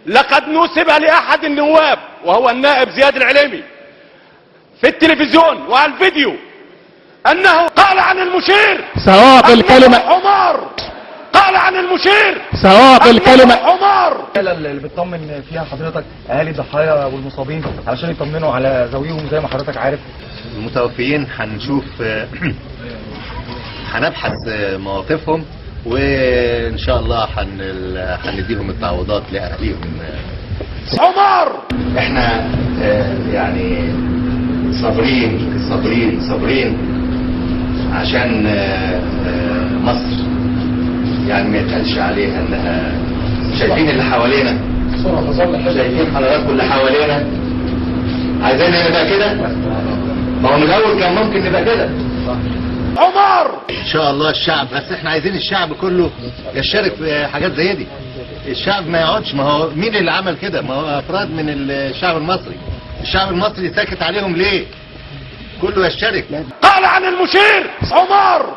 لقد نسب لأحد النواب وهو النائب زياد العليمي في التلفزيون والفيديو أنه قال عن المشير سواء الكلمة حمار، قال عن المشير سواء الكلمة حمار. اللي بتطمن فيها حضرتك اهالي الضحايا والمصابين علشان يطمنوا على ذويهم زي ما حضرتك عارف. المتوفيين هنشوف هنبحث مواقفهم وان شاء الله هنديهم التعويضات لاهاليهم. حمار. احنا يعني صابرين عشان مصر يعني ما يتقالش عليها انها شايفين اللي حوالينا، شايفين حضراتكم اللي حوالينا، عايزين نبقى كده؟ ما هو من الاول كان ممكن نبقى كده. عمر ان شاء الله الشعب، بس احنا عايزين الشعب كله يشارك في حاجات زي دي. الشعب ما يقعدش، ما هو مين اللي عمل كده؟ ما هو افراد من الشعب المصري. الشعب المصري ساكت عليهم ليه؟ كله يشترك. قال عن المشير عمر.